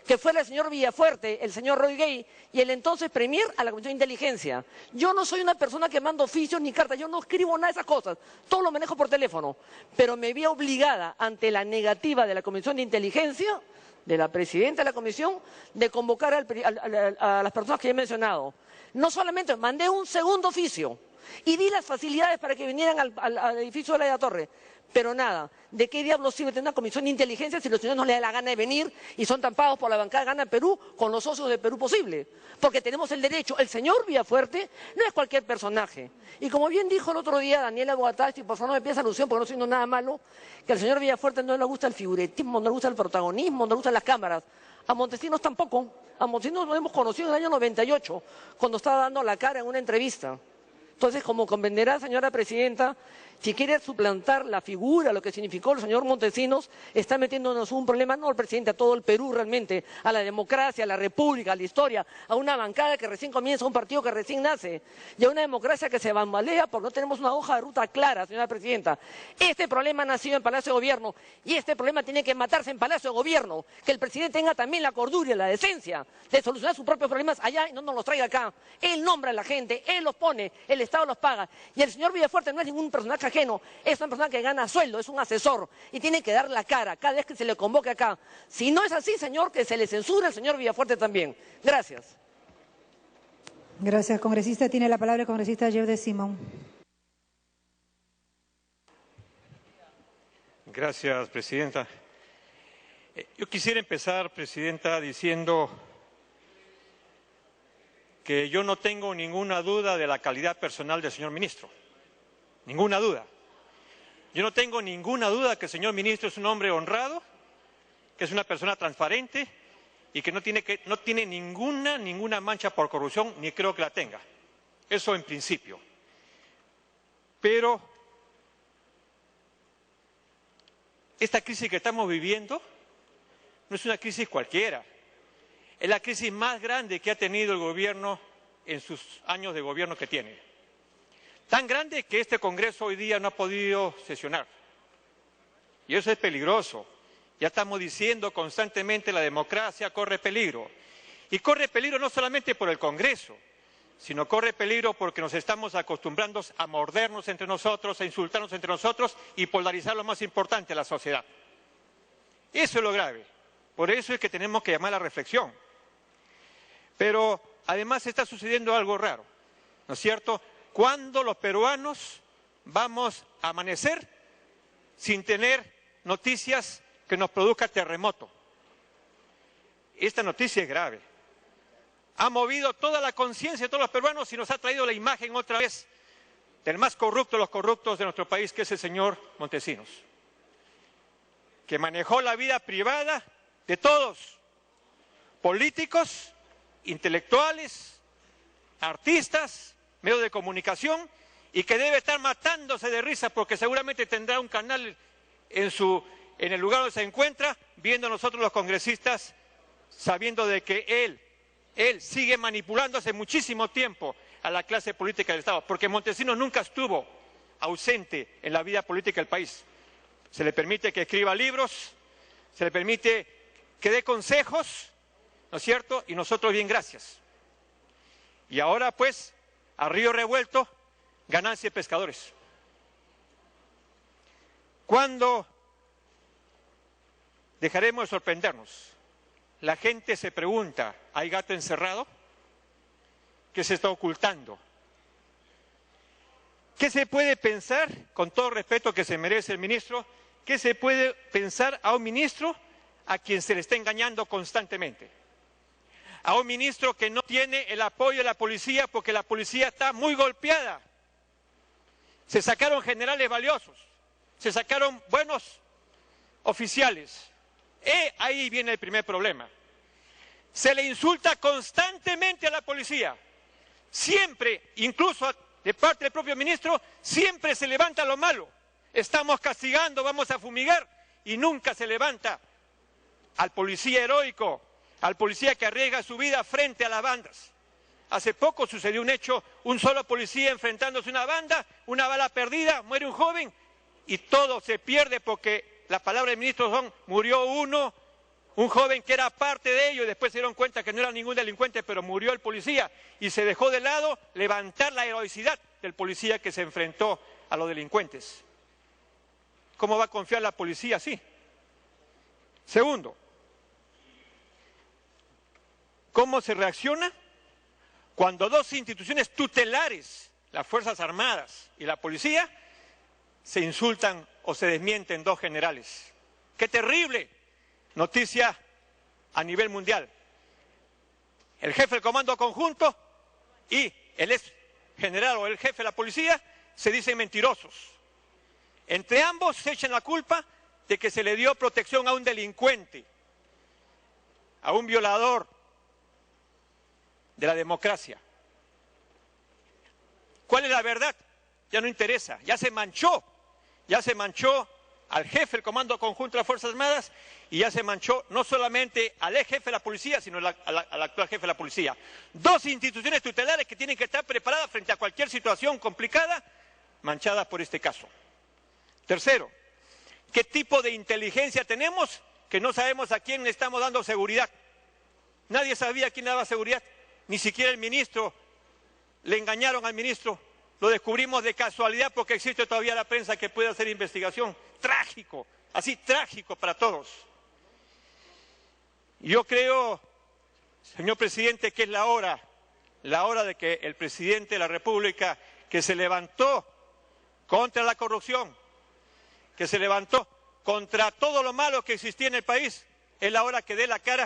que fuera el señor Villafuerte, el señor Roy Gay y el entonces Premier a la Comisión de Inteligencia. Yo no soy una persona que manda oficios ni cartas, yo no escribo nada de esas cosas, todo lo manejo por teléfono, pero me vi obligada ante la negativa de la Comisión de Inteligencia, de la presidenta de la comisión, de convocar a las personas que he mencionado. No solamente mandé un segundo oficio y di las facilidades para que vinieran al edificio de la Torre, pero nada, ¿de qué diablos sirve tener una comisión de inteligencia si los señores no les da la gana de venir y son tan pagos por la bancada Gana Perú con los socios de Perú Posible? Porque tenemos el derecho. El señor Villafuerte no es cualquier personaje. Y como bien dijo el otro día Daniela Bogatasti, por favor no me pidas alusión porque no estoy diciendo nada malo, que al señor Villafuerte no le gusta el figuretismo, no le gusta el protagonismo, no le gustan las cámaras. A Montesinos tampoco. A Montesinos lo hemos conocido en el año 98, cuando estaba dando la cara en una entrevista. Entonces, como comprenderá, señora presidenta, si quiere suplantar la figura, lo que significó el señor Montesinos, está metiéndonos un problema, no al presidente, a todo el Perú realmente, a la democracia, a la república, a la historia, a una bancada que recién comienza, a un partido que recién nace, y a una democracia que se bambalea porque no tenemos una hoja de ruta clara, señora presidenta. Este problema ha nacido en Palacio de Gobierno y este problema tiene que matarse en Palacio de Gobierno, que el presidente tenga también la cordura y la decencia de solucionar sus propios problemas allá y no nos los traiga acá. Él nombra a la gente, él los pone, el Estado los paga, y el señor Villafuerte no es ningún personaje ajeno, es una persona que gana sueldo, es un asesor y tiene que dar la cara cada vez que se le convoque acá. Si no es así, señor, que se le censure al señor Villafuerte también. Gracias. Gracias, congresista. Tiene la palabra el congresista Jeff de Simón. Gracias, presidenta. Yo quisiera empezar, presidenta, diciendo que yo no tengo ninguna duda de la calidad personal del señor ministro. Ninguna duda. Yo no tengo ninguna duda que el señor ministro es un hombre honrado, que es una persona transparente y que no tiene ninguna mancha por corrupción, ni creo que la tenga. Eso en principio. Pero esta crisis que estamos viviendo no es una crisis cualquiera. Es la crisis más grande que ha tenido el gobierno en sus años de gobierno que tiene. Tan grande que este Congreso hoy día no ha podido sesionar. Y eso es peligroso. Ya estamos diciendo constantemente la democracia corre peligro. Y corre peligro no solamente por el Congreso, sino corre peligro porque nos estamos acostumbrando a mordernos entre nosotros, a insultarnos entre nosotros y polarizar lo más importante, la sociedad. Eso es lo grave. Por eso es que tenemos que llamar a la reflexión. Pero además está sucediendo algo raro, ¿no es cierto? ¿Cuándo los peruanos vamos a amanecer sin tener noticias que nos produzcan terremoto? Esta noticia es grave. Ha movido toda la conciencia de todos los peruanos y nos ha traído la imagen otra vez del más corrupto de los corruptos de nuestro país, que es el señor Montesinos, que manejó la vida privada de todos, políticos, intelectuales, artistas, medios de comunicación, y que debe estar matándose de risa porque seguramente tendrá un canal en el lugar donde se encuentra, viendo a nosotros los congresistas, sabiendo de que él sigue manipulando hace muchísimo tiempo a la clase política del Estado, porque Montesinos nunca estuvo ausente en la vida política del país. Se le permite que escriba libros, se le permite que dé consejos, ¿no es cierto? Y nosotros bien, gracias. Y ahora pues, a río revuelto, ganancia de pescadores. ¿Cuándo dejaremos de sorprendernos? La gente se pregunta, ¿hay gato encerrado? ¿Qué se está ocultando? ¿Qué se puede pensar, con todo el respeto que se merece el ministro, qué se puede pensar a un ministro a quien se le está engañando constantemente? A un ministro que no tiene el apoyo de la policía porque la policía está muy golpeada. Se sacaron generales valiosos, se sacaron buenos oficiales. Ahí viene el primer problema. Se le insulta constantemente a la policía. Siempre, incluso de parte del propio ministro, siempre se levanta lo malo. Estamos castigando, vamos a fumigar, y nunca se levanta al policía heroico, al policía que arriesga su vida frente a las bandas. Hace poco sucedió un hecho, un solo policía enfrentándose a una banda, una bala perdida, muere un joven y todo se pierde porque las palabras del ministro son, murió uno, un joven que era parte de ello y después se dieron cuenta que no era ningún delincuente, pero murió el policía y se dejó de lado levantar la heroicidad del policía que se enfrentó a los delincuentes. ¿Cómo va a confiar la policía así? Segundo, ¿cómo se reacciona cuando dos instituciones tutelares, las Fuerzas Armadas y la policía, se insultan o se desmienten dos generales? ¡Qué terrible noticia a nivel mundial! El jefe del Comando Conjunto y el ex general o el jefe de la policía se dicen mentirosos. Entre ambos se echan la culpa de que se le dio protección a un delincuente, a un violador de la democracia. ¿Cuál es la verdad? Ya no interesa, ya se manchó al jefe del Comando Conjunto de las Fuerzas Armadas y ya se manchó no solamente al ex jefe de la policía, sino al actual jefe de la policía. Dos instituciones tutelares que tienen que estar preparadas frente a cualquier situación complicada, manchadas por este caso. Tercero, ¿qué tipo de inteligencia tenemos que no sabemos a quién le estamos dando seguridad? Nadie sabía a quién le daba seguridad, ni siquiera el ministro. Le engañaron al ministro, lo descubrimos de casualidad porque existe todavía la prensa que puede hacer investigación. Trágico, así trágico para todos. Yo creo, señor presidente, que es la hora de que el presidente de la República, que se levantó contra la corrupción, que se levantó contra todo lo malo que existía en el país, es la hora que dé la cara.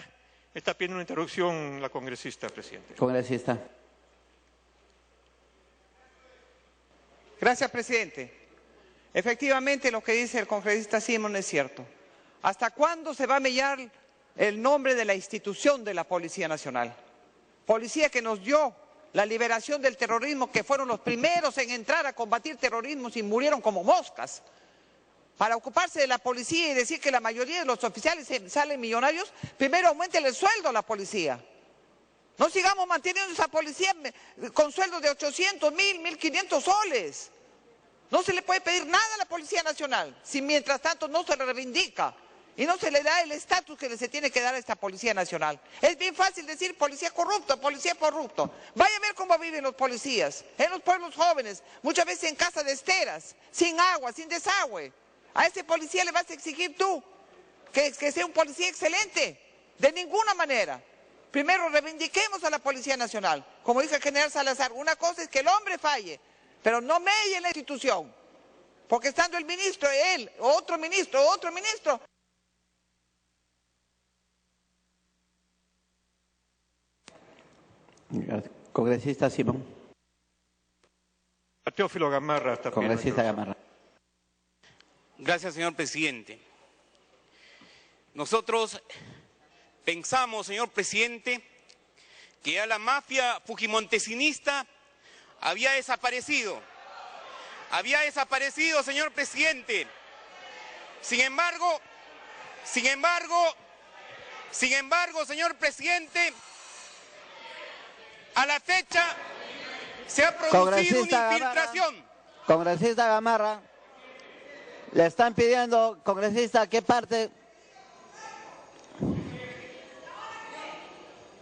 Me está pidiendo una interrupción la congresista, presidente. Congresista. Gracias, presidente. Efectivamente, lo que dice el congresista Simón es cierto. ¿Hasta cuándo se va a mellar el nombre de la institución de la Policía Nacional? Policía que nos dio la liberación del terrorismo, que fueron los primeros en entrar a combatir terrorismo y murieron como moscas. Para ocuparse de la policía y decir que la mayoría de los oficiales salen millonarios, primero aumenten el sueldo a la policía. No sigamos manteniendo esa policía con sueldos de 800, 1.000, 1.500 soles. No se le puede pedir nada a la Policía Nacional si mientras tanto no se le reivindica y no se le da el estatus que se tiene que dar a esta Policía Nacional. Es bien fácil decir policía corrupto, policía corrupto. Vaya a ver cómo viven los policías, en los pueblos jóvenes, muchas veces en casas de esteras, sin agua, sin desagüe. ¿A ese policía le vas a exigir tú que sea un policía excelente? De ninguna manera. Primero reivindiquemos a la Policía Nacional. Como dice el general Salazar, una cosa es que el hombre falle, pero no melle la institución. Porque estando el ministro, él, otro ministro, Congresista Simón. Teófilo Gamarra. Congresista Gamarra. Gracias, señor presidente. Nosotros pensamos, señor presidente, que ya la mafia fujimontesinista había desaparecido. Había desaparecido, señor presidente. Sin embargo, señor presidente, a la fecha se ha producido una infiltración. Congresista Gamarra, le están pidiendo, congresista, ¿qué parte?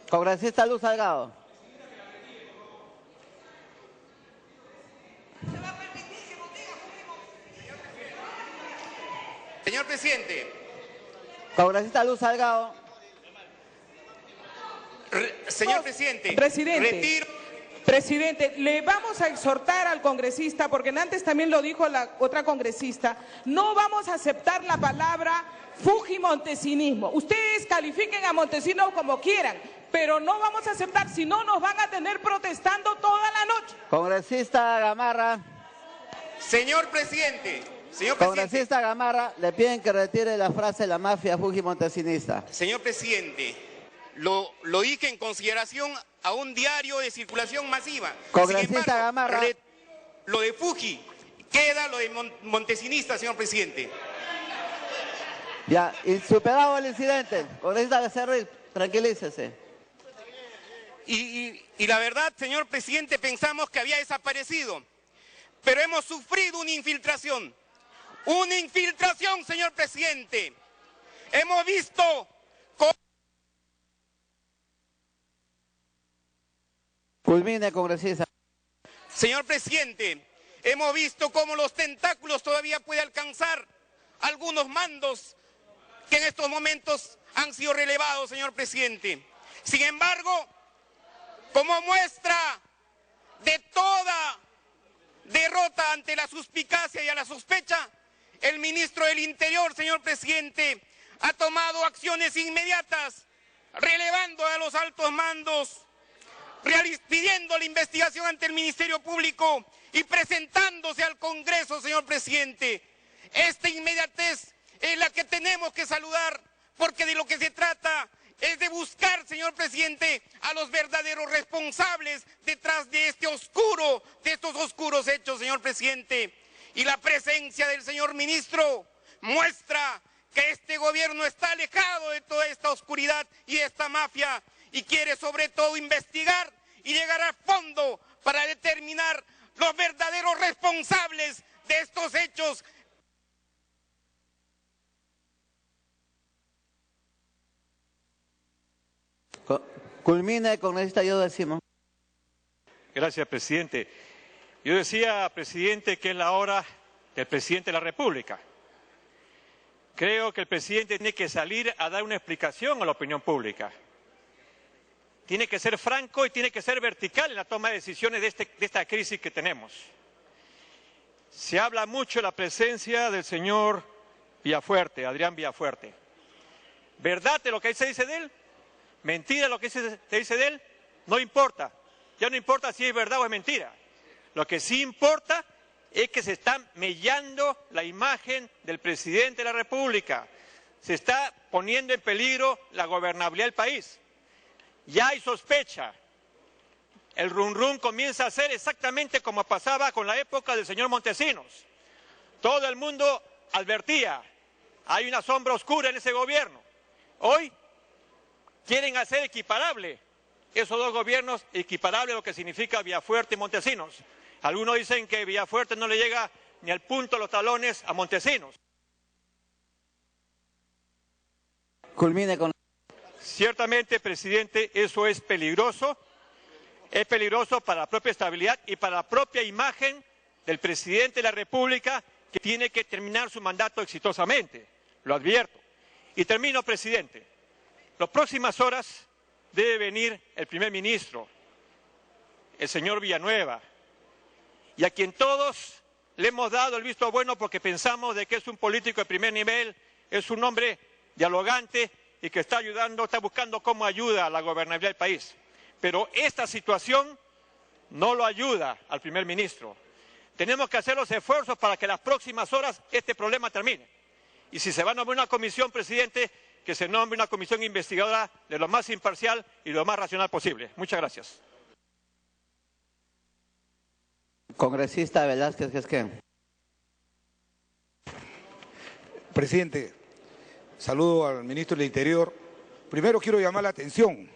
Congresista Luz Salgado. Señor presidente. Congresista Luz Salgado. Señor presidente. Presidente, le vamos a exhortar al congresista, porque antes también lo dijo la otra congresista, no vamos a aceptar la palabra fujimontesinismo. Ustedes califiquen a Montesinos como quieran, pero no vamos a aceptar, si no nos van a tener protestando toda la noche. Congresista Gamarra. Señor presidente. Congresista Gamarra, le piden que retire la frase la mafia fujimontesinista. Señor presidente, lo dije en consideración a un diario de circulación masiva. Congresista Gamarra. Lo de Fuji, queda lo de montesinista, señor presidente. Ya, insuperado el incidente. Congresista Becerril. Tranquilícese. Y la verdad, señor presidente, pensamos que había desaparecido, pero hemos sufrido una infiltración. Una infiltración, señor presidente. Hemos visto cómo... Culmine, congresista. Señor presidente, hemos visto cómo los tentáculos todavía pueden alcanzar algunos mandos que en estos momentos han sido relevados, señor presidente. Sin embargo, como muestra de toda derrota ante la suspicacia y a la sospecha, el ministro del Interior, señor presidente, ha tomado acciones inmediatas, relevando a los altos mandos, pidiendo la investigación ante el Ministerio Público y presentándose al Congreso, señor presidente. Esta inmediatez es la que tenemos que saludar, porque de lo que se trata es de buscar, señor presidente, a los verdaderos responsables detrás de estos oscuros hechos, señor presidente. Y la presencia del señor ministro muestra que este gobierno está alejado de toda esta oscuridad y de esta mafia, y quiere sobre todo investigar y llegar a fondo para determinar los verdaderos responsables de estos hechos. Culmine, congresista, yo decimos. Gracias, presidente. Yo decía, presidente, que es la hora del presidente de la República. Creo que el presidente tiene que salir a dar una explicación a la opinión pública. Tiene que ser franco y tiene que ser vertical en la toma de decisiones de esta crisis que tenemos. Se habla mucho de la presencia del señor Villafuerte, Adrián Villafuerte. ¿Verdad de lo que se dice de él? ¿Mentira lo que se dice de él? No importa. Ya no importa si es verdad o es mentira. Lo que sí importa es que se está mellando la imagen del presidente de la República. Se está poniendo en peligro la gobernabilidad del país. Ya hay sospecha. El run comienza a ser exactamente como pasaba con la época del señor Montesinos. Todo el mundo advertía, hay una sombra oscura en ese gobierno. Hoy quieren hacer equiparable esos dos gobiernos, equiparable a lo que significa Villafuerte y Montesinos. Algunos dicen que Villafuerte no le llega ni al punto de los talones a Montesinos. Culmine con... Ciertamente, presidente, eso es peligroso para la propia estabilidad y para la propia imagen del presidente de la República, que tiene que terminar su mandato exitosamente, lo advierto. Y termino, presidente. Las próximas horas debe venir el primer ministro, el señor Villanueva, y a quien todos le hemos dado el visto bueno porque pensamos de que es un político de primer nivel, es un hombre dialogante y que está buscando cómo ayuda a la gobernabilidad del país. Pero esta situación no lo ayuda al primer ministro. Tenemos que hacer los esfuerzos para que en las próximas horas este problema termine. Y si se va a nombrar una comisión, presidente, que se nombre una comisión investigadora de lo más imparcial y lo más racional posible. Muchas gracias. Congresista Velázquez Quezquén. Presidente, saludo al ministro del Interior. Primero quiero llamar la atención.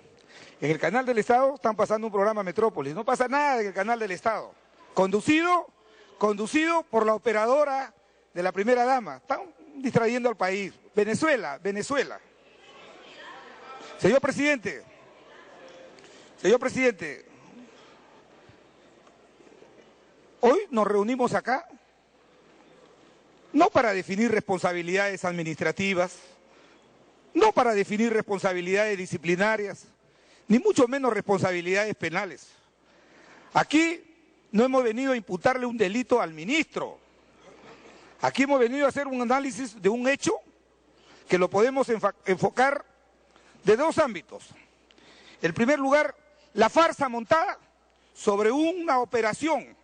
En el canal del Estado están pasando un programa Metrópolis. No pasa nada en el canal del Estado. Conducido por la operadora de la primera dama. Están distrayendo al país. Venezuela. Señor presidente, hoy nos reunimos acá no para definir responsabilidades administrativas, no para definir responsabilidades disciplinarias, ni mucho menos responsabilidades penales. Aquí no hemos venido a imputarle un delito al ministro. Aquí hemos venido a hacer un análisis de un hecho que lo podemos enfocar de dos ámbitos. En primer lugar, la farsa montada sobre una operación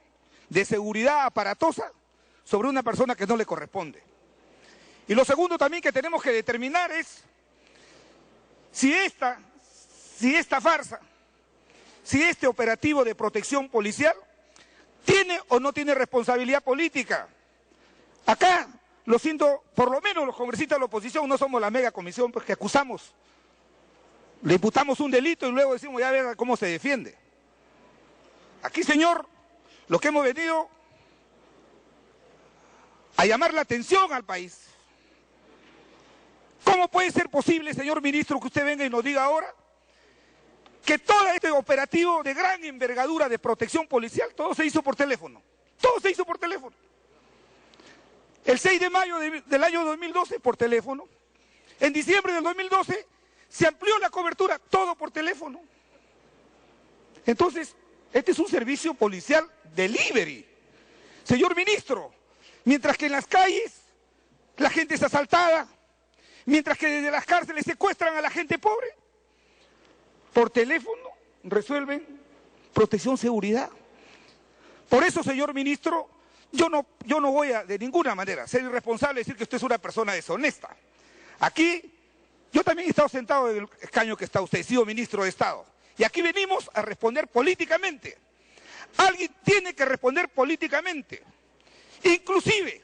de seguridad aparatosa sobre una persona que no le corresponde. Y lo segundo también que tenemos que determinar es si esta farsa, si este operativo de protección policial tiene o no tiene responsabilidad política. Acá, lo siento, por lo menos los congresistas de la oposición no somos la mega comisión pues, que acusamos Le imputamos un delito y luego decimos, ya verá cómo se defiende. Aquí, señor, lo que hemos venido a llamar la atención al país. ¿Cómo puede ser posible, señor ministro, que usted venga y nos diga ahora que todo este operativo de gran envergadura de protección policial, todo se hizo por teléfono? Todo se hizo por teléfono. El 6 de mayo del año 2012 por teléfono. En diciembre del 2012 se amplió la cobertura, todo por teléfono. Entonces, este es un servicio policial delivery. Señor ministro, mientras que en las calles la gente es asaltada, mientras que desde las cárceles secuestran a la gente pobre, por teléfono resuelven protección, seguridad. Por eso, señor ministro, yo no voy a de ninguna manera ser irresponsable y decir que usted es una persona deshonesta. Aquí, yo también he estado sentado en el escaño que está usted, he sido ministro de Estado. Y aquí venimos a responder políticamente. Alguien tiene que responder políticamente. Inclusive,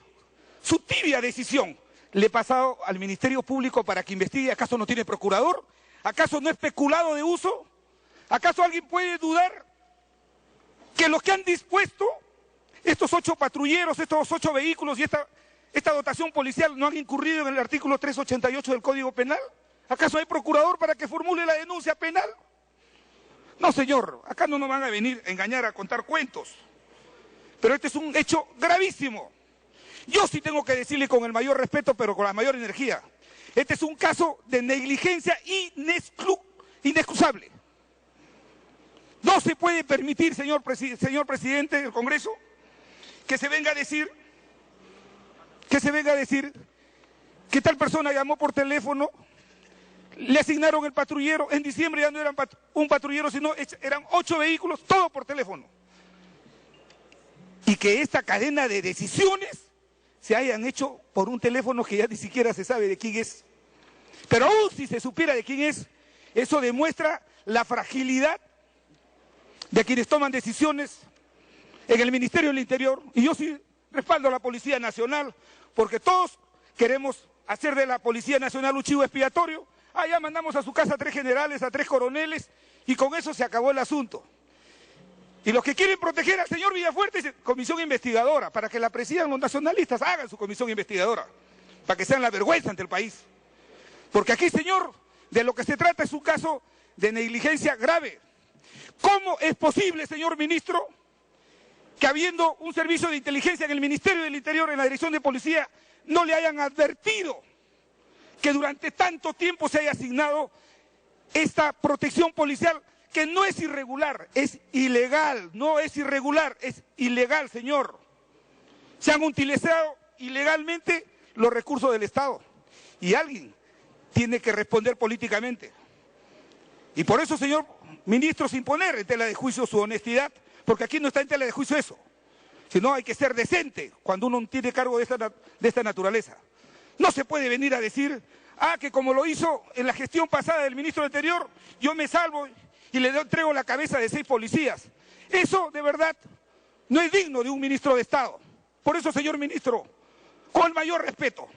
su tibia decisión le he pasado al Ministerio Público para que investigue. ¿Acaso no tiene procurador? ¿Acaso no es peculado de uso? ¿Acaso alguien puede dudar que los que han dispuesto estos 8 patrulleros, estos 8 vehículos y esta dotación policial no han incurrido en el artículo 388 del Código Penal? ¿Acaso hay procurador para que formule la denuncia penal? No, señor, acá no nos van a venir a engañar, a contar cuentos. Pero este es un hecho gravísimo. Yo sí tengo que decirle con el mayor respeto, pero con la mayor energía. Este es un caso de negligencia inexcusable. No se puede permitir, señor presidente del Congreso, que se venga a decir que tal persona llamó por teléfono, le asignaron el patrullero, en diciembre ya no eran un patrullero, sino eran 8 vehículos, todo por teléfono. Y que esta cadena de decisiones se hayan hecho por un teléfono que ya ni siquiera se sabe de quién es. Pero aún si se supiera de quién es, eso demuestra la fragilidad de quienes toman decisiones en el Ministerio del Interior. Y yo sí respaldo a la Policía Nacional, porque todos queremos hacer de la Policía Nacional un chivo expiatorio. Ya mandamos a su casa a 3 generales, a 3 coroneles, y con eso se acabó el asunto. Y los que quieren proteger al señor Villafuerte, comisión investigadora, para que la presidan los nacionalistas, hagan su comisión investigadora, para que sean la vergüenza ante el país. Porque aquí, señor, de lo que se trata es un caso de negligencia grave. ¿Cómo es posible, señor ministro, que habiendo un servicio de inteligencia en el Ministerio del Interior, en la Dirección de Policía, no le hayan advertido que durante tanto tiempo se haya asignado esta protección policial, que no es irregular, es ilegal? No es irregular, es ilegal, señor. Se han utilizado ilegalmente los recursos del Estado y alguien tiene que responder políticamente. Y por eso, señor ministro, sin poner en tela de juicio su honestidad, porque aquí no está en tela de juicio eso, sino hay que ser decente cuando uno tiene cargo de esta naturaleza. No se puede venir a decir, que como lo hizo en la gestión pasada del ministro del Interior, yo me salvo y le entrego la cabeza de 6 policías. Eso, de verdad, no es digno de un ministro de Estado. Por eso, señor ministro, con el mayor respeto,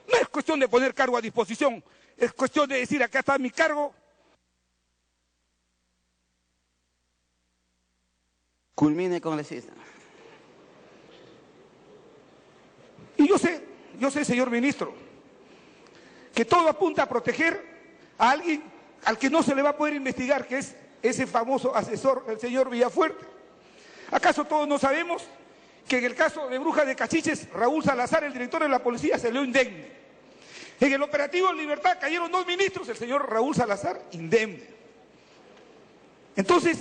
no es cuestión de poner cargo a disposición, es cuestión de decir, acá está mi cargo. Culmine, congresista. Y yo sé, señor ministro, que todo apunta a proteger a alguien al que no se le va a poder investigar, que es ese famoso asesor, el señor Villafuerte. ¿Acaso todos no sabemos que en el caso de Brujas de Cachiches, Raúl Salazar, el director de la policía, salió indemne? En el operativo Libertad cayeron 2 ministros, el señor Raúl Salazar, indemne. Entonces,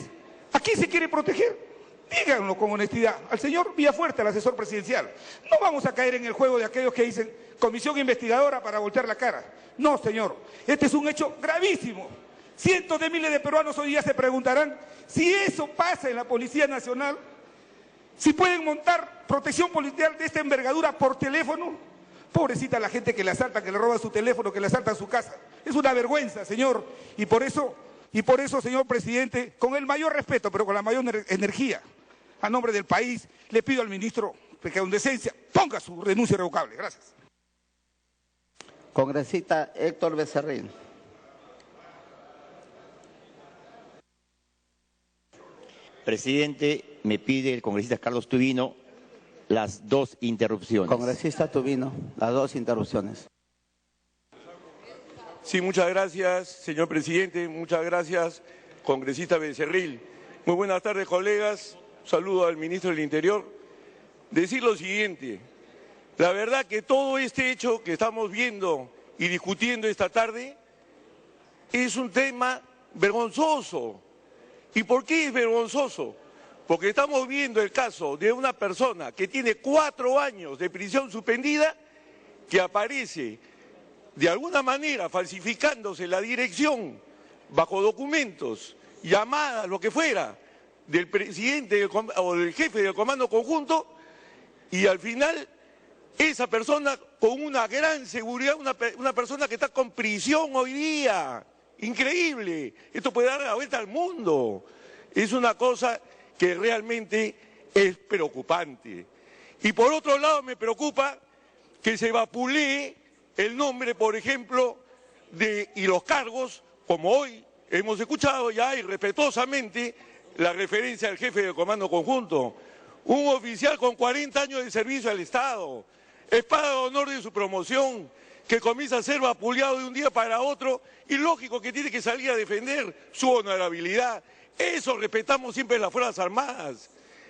¿a quién se quiere proteger? Díganlo con honestidad, al señor Villafuerte, al asesor presidencial. No vamos a caer en el juego de aquellos que dicen comisión investigadora para voltear la cara. No, señor, este es un hecho gravísimo. Cientos de miles de peruanos hoy día se preguntarán si eso pasa en la Policía Nacional, si pueden montar protección policial de esta envergadura por teléfono. Pobrecita la gente que le asaltan, que le roban su teléfono, que le asaltan su casa. Es una vergüenza, señor, y por eso, señor presidente, con el mayor respeto, pero con la mayor energía, a nombre del país, le pido al ministro que con decencia ponga su renuncia irrevocable. Gracias. Congresista Héctor Becerril. Presidente, me pide el congresista Carlos Tubino las 2 interrupciones. Congresista Tubino, las 2 interrupciones. Sí, muchas gracias, señor presidente. Muchas gracias, congresista Becerril. Muy buenas tardes, colegas. Un saludo al ministro del Interior. Decir lo siguiente. La verdad que todo este hecho que estamos viendo y discutiendo esta tarde es un tema vergonzoso. ¿Y por qué es vergonzoso? Porque estamos viendo el caso de una persona que tiene 4 años de prisión suspendida, que aparece de alguna manera falsificándose la dirección bajo documentos, llamadas, lo que fuera, del presidente o del jefe del Comando Conjunto, y al final esa persona con una gran seguridad, una persona que está con prisión hoy día, increíble, esto puede dar la vuelta al mundo, es una cosa que realmente es preocupante. Y por otro lado me preocupa que se vapulee el nombre, por ejemplo, y los cargos, como hoy hemos escuchado ya y respetuosamente la referencia al jefe del Comando Conjunto, un oficial con 40 años de servicio al Estado, espada de honor de su promoción, que comienza a ser vapuleado de un día para otro, y lógico que tiene que salir a defender su honorabilidad. Eso respetamos siempre en las Fuerzas Armadas.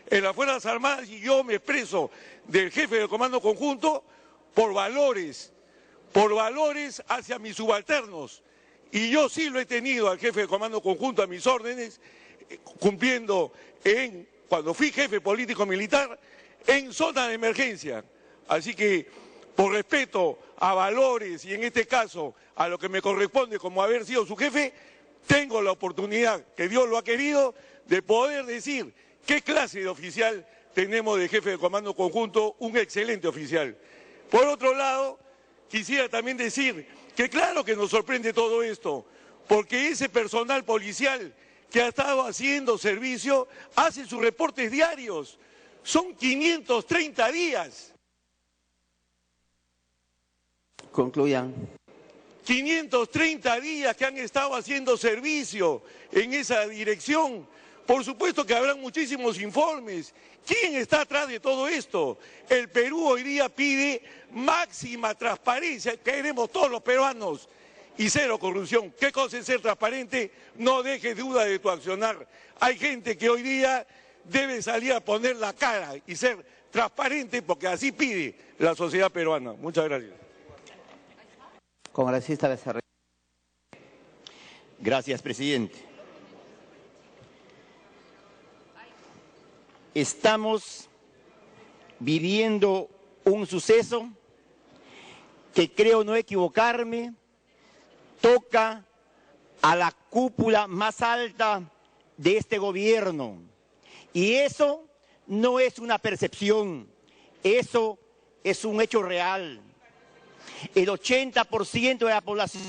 En las Fuerzas Armadas, y yo me expreso del jefe del Comando Conjunto por valores hacia mis subalternos. Y yo sí lo he tenido al jefe del Comando Conjunto a mis órdenes, cumpliendo cuando fui jefe político militar, en zona de emergencia. Así que, por respeto a valores y en este caso a lo que me corresponde como haber sido su jefe, tengo la oportunidad, que Dios lo ha querido, de poder decir qué clase de oficial tenemos de jefe de Comando Conjunto, un excelente oficial. Por otro lado, quisiera también decir que claro que nos sorprende todo esto, porque ese personal policial que ha estado haciendo servicio hace sus reportes diarios. Son 530 días. Concluyan. 530 días que han estado haciendo servicio en esa dirección. Por supuesto que habrán muchísimos informes. ¿Quién está atrás de todo esto? El Perú hoy día pide máxima transparencia, queremos todos los peruanos, y cero corrupción. ¿Qué cosa es ser transparente? No dejes duda de tu accionar. Hay gente que hoy día debe salir a poner la cara y ser transparente porque así pide la sociedad peruana. Muchas gracias. Congresista Becerril. Gracias, presidente. Estamos viviendo un suceso que, creo no equivocarme, toca a la cúpula más alta de este gobierno. Y eso no es una percepción, eso es un hecho real. El 80% de la población